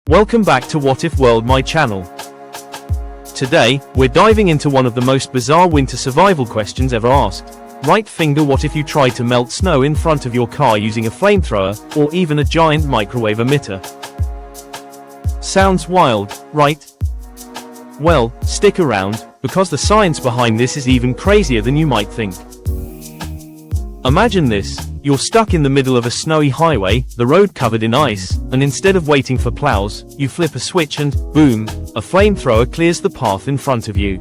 Welcome back to What If World, my channel. Today, we're diving into one of the most bizarre winter survival questions ever asked. Right finger, what if you tried to melt snow in front of your car using a flamethrower, or even a giant microwave emitter? Sounds wild, right? Well, stick around, because the science behind this is even crazier than you might think. Imagine this. You're stuck in the middle of a snowy highway, the road covered in ice, and instead of waiting for plows, you flip a switch and, boom, a flamethrower clears the path in front of you.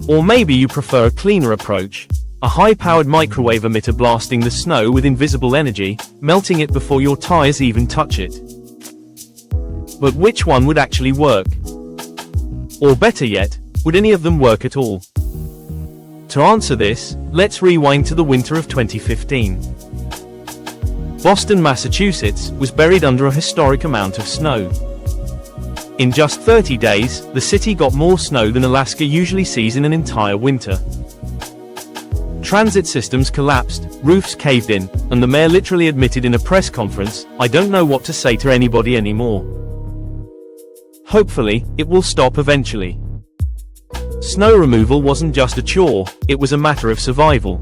Or maybe you prefer a cleaner approach. A high-powered microwave emitter blasting the snow with invisible energy, melting it before your tires even touch it. But which one would actually work? Or better yet, would any of them work at all? To answer this, let's rewind to the winter of 2015. Boston, Massachusetts, was buried under a historic amount of snow. In just 30 days, the city got more snow than Alaska usually sees in an entire winter. Transit systems collapsed, roofs caved in, and the mayor literally admitted in a press conference, "I don't know what to say to anybody anymore." Hopefully, it will stop eventually. Snow removal wasn't just a chore, it was a matter of survival.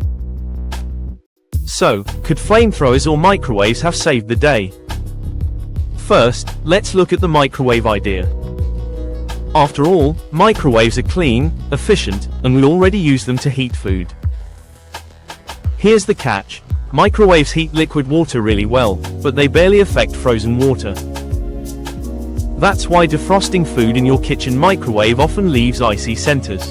So, could flamethrowers or microwaves have saved the day? First, let's look at the microwave idea. After all, microwaves are clean, efficient, and we already use them to heat food. Here's the catch. Microwaves heat liquid water really well, but they barely affect frozen water. That's why defrosting food in your kitchen microwave often leaves icy centers.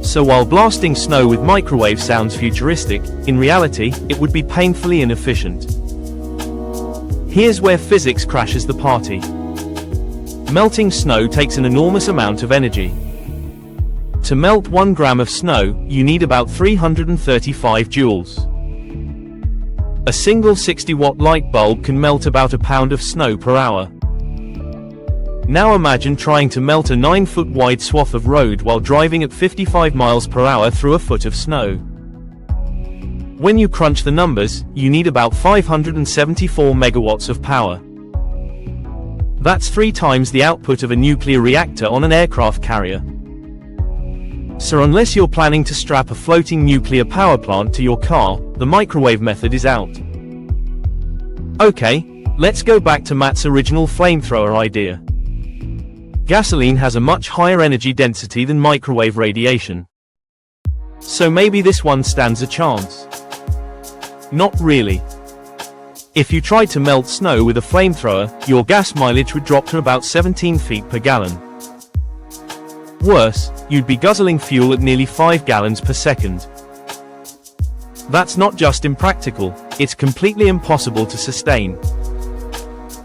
So while blasting snow with microwave sounds futuristic, in reality, it would be painfully inefficient. Here's where physics crashes the party. Melting snow takes an enormous amount of energy. To melt 1 gram of snow, you need about 335 joules. A single 60-watt light bulb can melt about a pound of snow per hour. Now imagine trying to melt a 9-foot wide swath of road while driving at 55 miles per hour through a foot of snow. When you crunch the numbers, you need about 574 megawatts of power. That's 3 times the output of a nuclear reactor on an aircraft carrier. So unless you're planning to strap a floating nuclear power plant to your car, the microwave method is out. Okay, let's go back to Matt's original flamethrower idea. Gasoline has a much higher energy density than microwave radiation. So maybe this one stands a chance. Not really. If you tried to melt snow with a flamethrower, your gas mileage would drop to about 17 feet per gallon. Worse, you'd be guzzling fuel at nearly 5 gallons per second. That's not just impractical, it's completely impossible to sustain.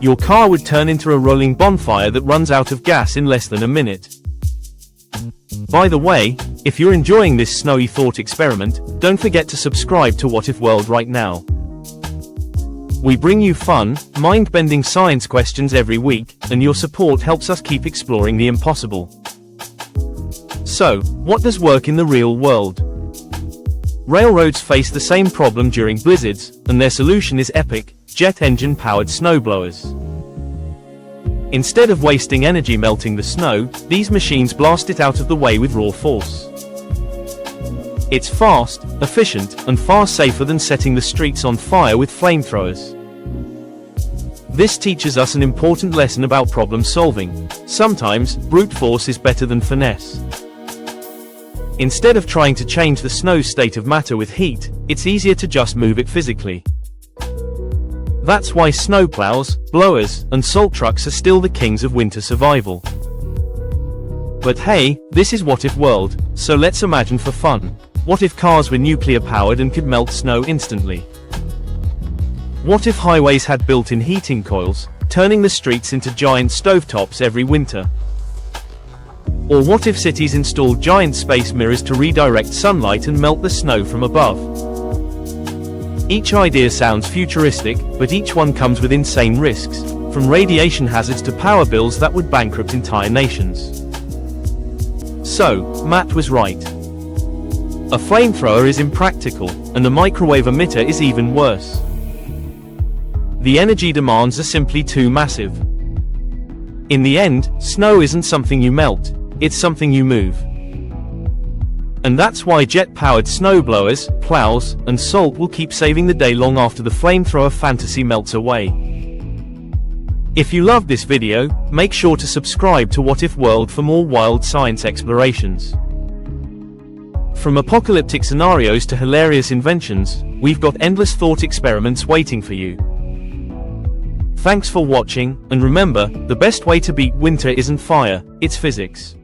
Your car would turn into a rolling bonfire that runs out of gas in less than a minute. By the way, if you're enjoying this snowy thought experiment, don't forget to subscribe to What If World right now. We bring you fun, mind-bending science questions every week, and your support helps us keep exploring the impossible. So, what does work in the real world? Railroads face the same problem during blizzards, and their solution is epic, jet engine-powered snowblowers. Instead of wasting energy melting the snow, these machines blast it out of the way with raw force. It's fast, efficient, and far safer than setting the streets on fire with flamethrowers. This teaches us an important lesson about problem solving. Sometimes, brute force is better than finesse. Instead of trying to change the snow's state of matter with heat, it's easier to just move it physically. That's why snowplows, blowers, and salt trucks are still the kings of winter survival. But hey, this is What If World, so let's imagine for fun. What if cars were nuclear powered and could melt snow instantly? What if highways had built-in heating coils, turning the streets into giant stovetops every winter? Or what if cities installed giant space mirrors to redirect sunlight and melt the snow from above? Each idea sounds futuristic, but each one comes with insane risks, from radiation hazards to power bills that would bankrupt entire nations. So, Matt was right. A flamethrower is impractical, and a microwave emitter is even worse. The energy demands are simply too massive. In the end, snow isn't something you melt, it's something you move. And that's why jet-powered snowblowers, plows, and salt will keep saving the day long after the flamethrower fantasy melts away. If you loved this video, make sure to subscribe to What If World for more wild science explorations. From apocalyptic scenarios to hilarious inventions, we've got endless thought experiments waiting for you. Thanks for watching, and remember, the best way to beat winter isn't fire, it's physics.